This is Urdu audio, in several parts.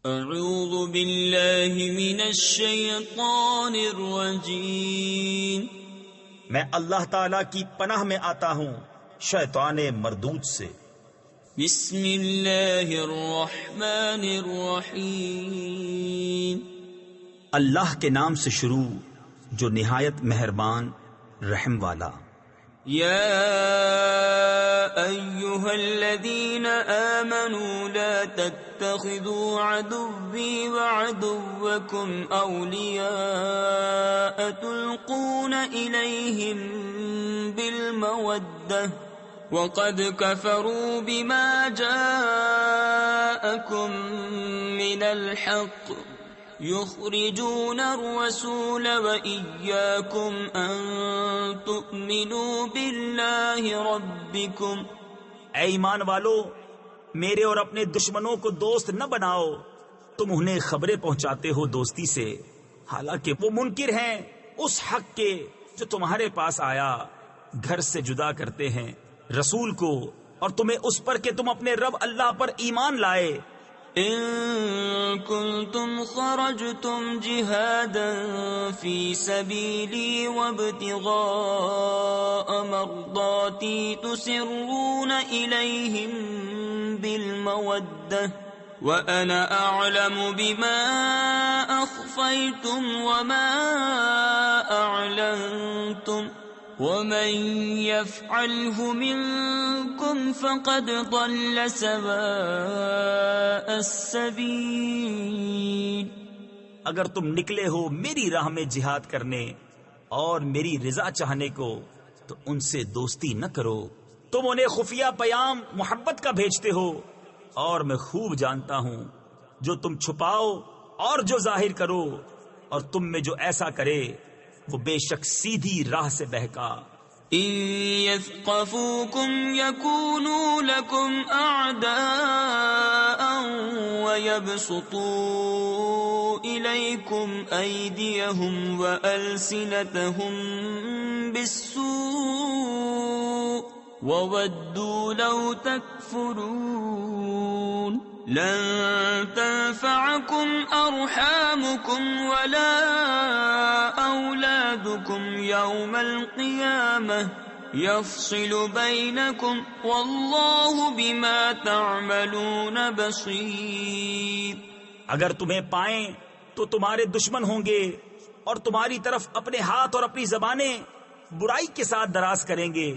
اعوذ باللہ من الشیطان الرجیم، میں اللہ تعالی کی پناہ میں آتا ہوں شیطان مردود سے۔ بسم اللہ الرحمن الرحیم، اللہ کے نام سے شروع جو نہایت مہربان رحم والا۔ یا ایہا الذین آمنوا لا تتخذوا عدوی وعدوکم اولیاء تلقون الیہم بالمودہ وقد کفروا بما جاءکم من الحق يخرجون الرسول وإياكم أن تؤمنوا بالله ربكم۔ اے ایمان والو، میرے اور اپنے دشمنوں کو دوست نہ بناؤ۔ تم انہیں خبریں پہنچاتے ہو دوستی سے، حالانکہ وہ منکر ہیں اس حق کے جو تمہارے پاس آیا، گھر سے جدا کرتے ہیں رسول کو، اور تمہیں اس پر کہ تم اپنے رب اللہ پر ایمان لائے۔ ان کنتم خرجتم جہادا فی سبیلی وابتغاء مرضاتی تسرون الیہم بالمودہ وانا اعلم بما اخفیتم وما اعلنتم ومن يفعله منكم فقد ضل سواء السبيل۔ اگر تم نکلے ہو میری راہ میں جہاد کرنے اور میری رضا چاہنے کو تو ان سے دوستی نہ کرو۔ تم انہیں خفیہ پیام محبت کا بھیجتے ہو، اور میں خوب جانتا ہوں جو تم چھپاؤ اور جو ظاہر کرو، اور تم میں جو ایسا کرے وہ بے شک سیدھی راہ سے بہکا۔ ان يثقفوكم يكونوا لكم اعداء ويبسطوا اليكم ايديهم والسنتهم بالسوء وودوا لو تكفرون۔ لن تنفعكم أرحامكم ولا أولادكم يوم القيامة يفصل بينكم والله بما تعملون بصير۔ اگر تمہیں پائیں تو تمہارے دشمن ہوں گے، اور تمہاری طرف اپنے ہاتھ اور اپنی زبانیں برائی کے ساتھ دراز کریں گے،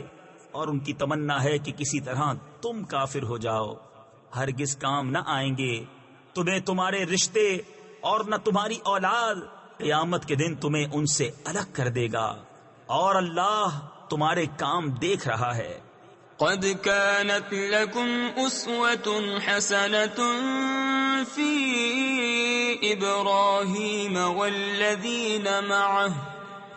اور ان کی تمنا ہے کہ کسی طرح تم کافر ہو جاؤ۔ ہرگز کام نہ آئیں گے تمہیں تمہارے رشتے اور نہ تمہاری اولاد۔ قیامت کے دن تمہیں ان سے الگ کر دے گا، اور اللہ تمہارے کام دیکھ رہا ہے۔ قد كانت لكم أسوة حسنة في إبراهيم والذين معه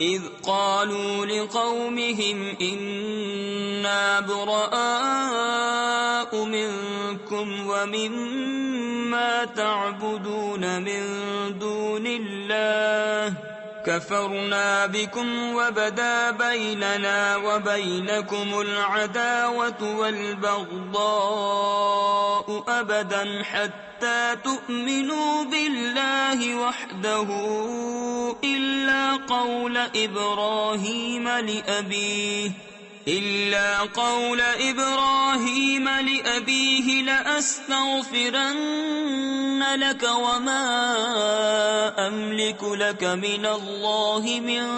إذ قالوا لقومهم إنا براء منكم ومما تعبدون من دون الله كفرنا بكم وبدا بيننا وبينكم العداوة والبغضاء أبدا حتى تؤمنوا بالله وحده إلا قول إبراهيم لأبيه لأستغفرن لك وما أملك لك من الله من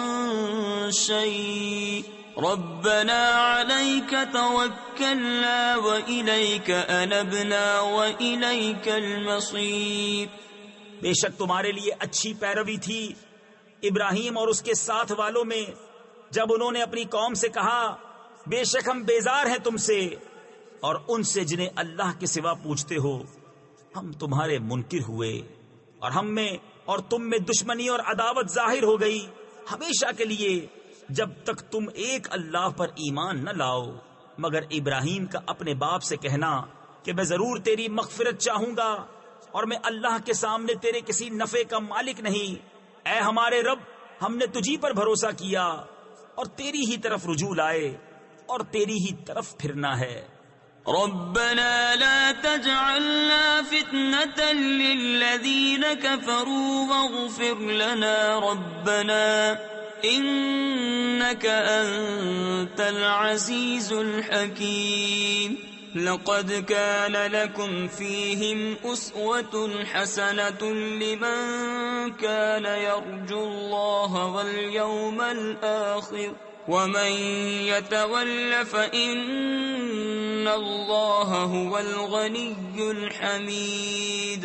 شيء ربنا عليك توكلنا وإليك أنبنا وإليك المصير۔ بے شک تمہارے لیے اچھی پیروی تھی ابراہیم اور اس کے ساتھ والوں میں، جب انہوں نے اپنی قوم سے کہا بے شک ہم بیزار ہیں تم سے اور ان سے جنہیں اللہ کے سوا پوجتے ہو۔ ہم تمہارے منکر ہوئے، اور ہم میں اور تم میں دشمنی اور عداوت ظاہر ہو گئی ہمیشہ کے لیے، جب تک تم ایک اللہ پر ایمان نہ لاؤ، مگر ابراہیم کا اپنے باپ سے کہنا کہ میں ضرور تیری مغفرت چاہوں گا، اور میں اللہ کے سامنے تیرے کسی نفع کا مالک نہیں۔ اے ہمارے رب، ہم نے تجھی پر بھروسہ کیا اور تیری ہی طرف رجوع لائے، اور تیری ہی طرف پھرنا ہے، ربنا لا تجعلنا فتنة للذين كفروا واغفر لنا ربنا إنك أنت العزيز الحكيم لقد كان لكم فيهم أسوة حسنة لمن كان يرجو الله واليوم الآخر ومن يتول فإن الله هو الغني الحميد۔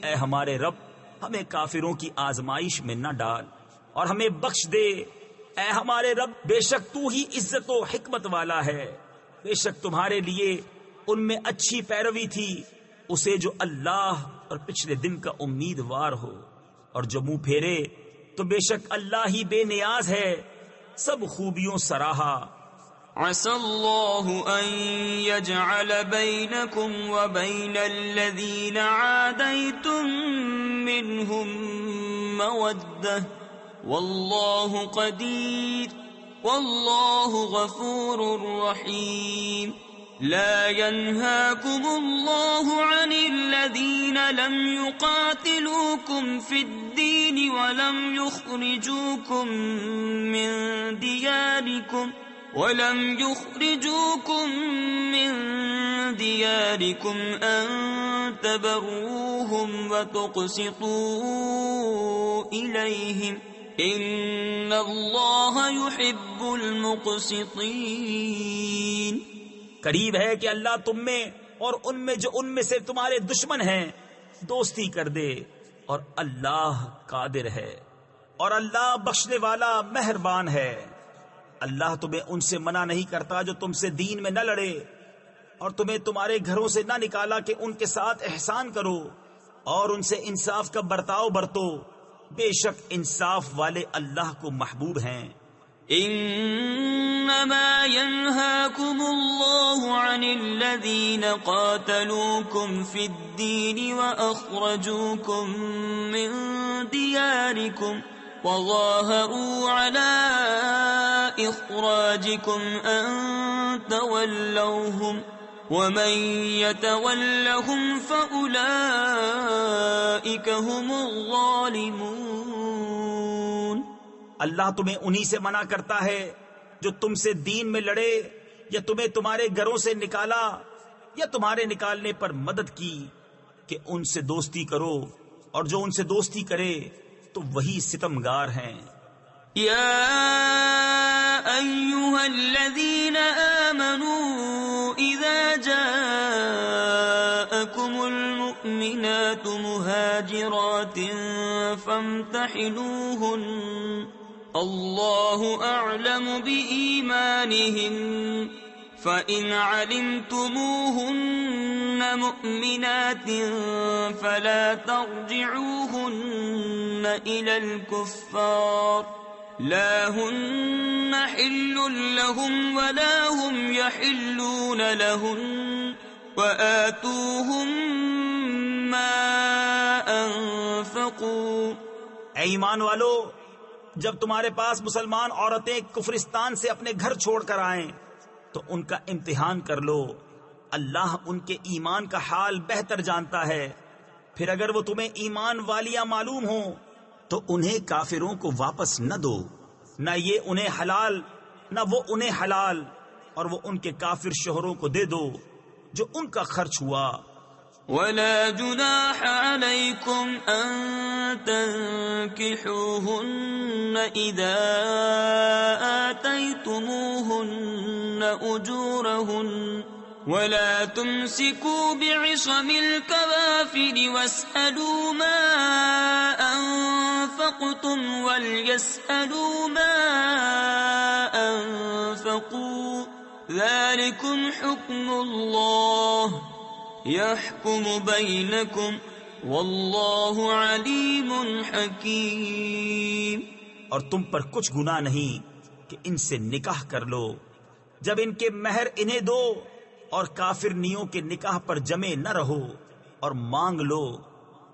اے ہمارے رب، ہمیں کافروں کی آزمائش میں نہ ڈال اور ہمیں بخش دے۔ اے ہمارے رب، بے شک تو ہی عزت و حکمت والا ہے۔ بے شک تمہارے لیے ان میں اچھی پیروی تھی اسے جو اللہ اور پچھلے دن کا امیدوار ہو، اور جو منہ پھیرے تو بے شک اللہ ہی بے نیاز ہے، سب خوبیوں سراہا۔ عسى الله أن يجعل بينكم وبين الذين عاديتم منهم مودة والله قدير والله غفور رحيم۔ لا ينهاكم الله عن الذين لم يقاتلوكم في الدين ولم يخرجوكم من دياركم أن تبروهم وتقسطوا إليهم إن الله يحب المقسطين۔ قریب ہے کہ اللہ تم میں اور ان میں جو ان میں سے تمہارے دشمن ہیں دوستی کر دے، اور اللہ قادر ہے اور اللہ بخشنے والا مہربان ہے۔ اللہ تمہیں ان سے منع نہیں کرتا جو تم سے دین میں نہ لڑے اور تمہیں تمہارے گھروں سے نہ نکالا کہ ان کے ساتھ احسان کرو اور ان سے انصاف کا برتاؤ برتو، بے شک انصاف والے اللہ کو محبوب ہیں۔ انما ينهاكم الله عن الذين قاتلوكم في الدين واخرجوكم من دياركم وظاهروا على اخراجكم ان تولوهم ومن يتولهم فاولئك هم الظالمون۔ اللہ تمہیں انہی سے منع کرتا ہے جو تم سے دین میں لڑے یا تمہیں تمہارے گھروں سے نکالا یا تمہارے نکالنے پر مدد کی کہ ان سے دوستی کرو، اور جو ان سے دوستی کرے تو وہی ستمگار ہیں۔ یا ایھا الذین آمنوا اذا جاءکم المؤمنات مہاجرات فامتحنوہن اللہ اعلم بإیمانہن فإن علمتموہن مؤمنات فلا ترجعوہن إلى الكفار لا هن حل لهم ولا هم يحلون لهن وآتوهم ما أنفقوا۔ اے ایمان والو، جب تمہارے پاس مسلمان عورتیں کفرستان سے اپنے گھر چھوڑ کر آئیں تو ان کا امتحان کر لو، اللہ ان کے ایمان کا حال بہتر جانتا ہے۔ پھر اگر وہ تمہیں ایمان والیاں معلوم ہوں تو انہیں کافروں کو واپس نہ دو، نہ یہ انہیں حلال نہ وہ انہیں حلال، اور وہ ان کے کافر شوہروں کو دے دو جو ان کا خرچ ہوا۔ ولا جناح عليكم أن تنكحوهن إذا آتيتموهن أجورهن ولا تمسكوا بعصم الكوافر واسألوا ما أنفقتم وليسألوا ما أنفقوا ذلكم حكم الله يحكم بينكم واللہ علیم حکیم۔ اور تم پر کچھ گناہ نہیں کہ ان سے نکاح کر لو جب ان کے مہر انہیں دو، اور کافرنیوں کے نکاح پر جمے نہ رہو، اور مانگ لو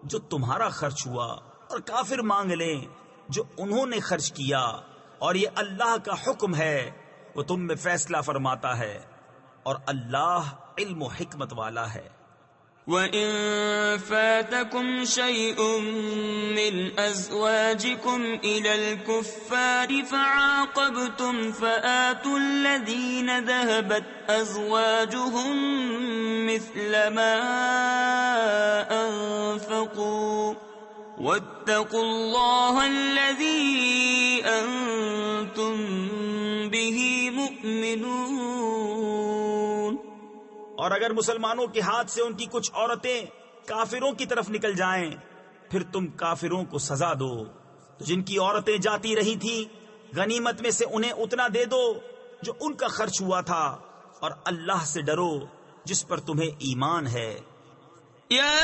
جو تمہارا خرچ ہوا، اور کافر مانگ لیں جو انہوں نے خرچ کیا، اور یہ اللہ کا حکم ہے، وہ تم میں فیصلہ فرماتا ہے، اور اللہ علم و حکمت والا ہے۔ وَإِن فَاتَكُمْ شَيْءٌ مِّنْ أَزْوَاجِكُمْ إِلَى الْكُفَّارِ فَعَاقَبْتُمْ فَآتُوا الَّذِينَ ذَهَبَتْ أَزْوَاجُهُم مِّثْلَ مَا أَنفَقُوا وَاتَّقُوا اللَّهَ الَّذِي أَنتُم بِهِ مُؤْمِنُونَ۔ اور اگر مسلمانوں کے ہاتھ سے ان کی کچھ عورتیں کافروں کی طرف نکل جائیں پھر تم کافروں کو سزا دو، تو جن کی عورتیں جاتی رہی تھی غنیمت میں سے انہیں اتنا دے دو جو ان کا خرچ ہوا تھا، اور اللہ سے ڈرو جس پر تمہیں ایمان ہے۔ یا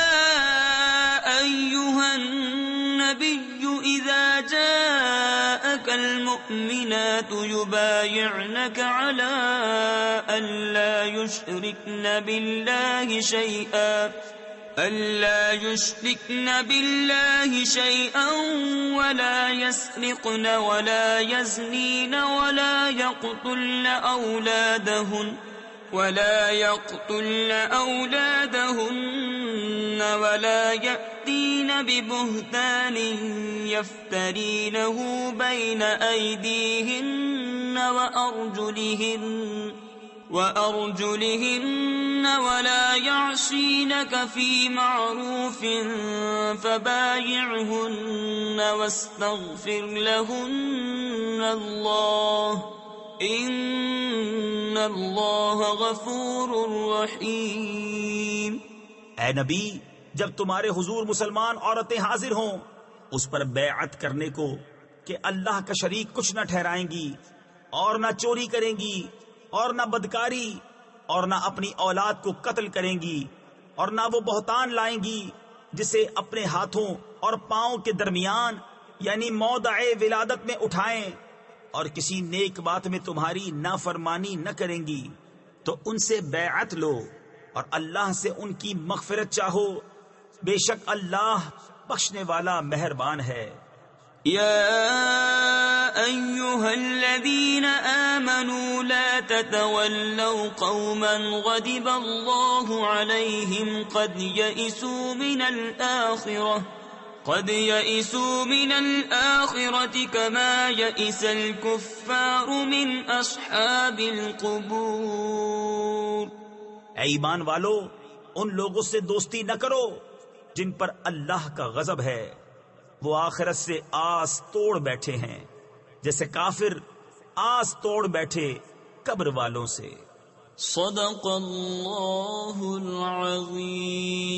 ایھا النبی اذا جاءک المؤمنات یبایعنک علی ان لا یشرکن باللہ شیئا ولا يسرقن ولا يزنین ولا يقتلن أولادهن ولا يأتين ببهتان يفترينه بين أيديهن وأرجلهن ولا يعصينك في معروف فبايعهن واستغفر لهن الله ان اللہ غفور رحیم۔ اے نبی، جب تمہارے حضور مسلمان عورتیں حاضر ہوں اس پر بیعت کرنے کو کہ اللہ کا شریک کچھ نہ ٹھہرائیں گی، اور نہ چوری کریں گی، اور نہ بدکاری، اور نہ اپنی اولاد کو قتل کریں گی، اور نہ وہ بہتان لائیں گی جسے اپنے ہاتھوں اور پاؤں کے درمیان یعنی موضع ولادت میں اٹھائیں، اور کسی نیک بات میں تمہاری نافرمانی نہ کریں گی، تو ان سے بیعت لو اور اللہ سے ان کی مغفرت چاہو، بے شک اللہ بخشنے والا مہربان ہے۔ یا ایھا الذین آمنوا لا تتولوا قوما غضب اللہ علیہم قد يئسوا من الآخرة كما يئس الكفار من أصحاب القبور۔ اے ایمان والو، ان لوگوں سے دوستی نہ کرو جن پر اللہ کا غضب ہے، وہ آخرت سے آس توڑ بیٹھے ہیں جیسے کافر آس توڑ بیٹھے قبر والوں سے۔ صدق اللہ العظیم۔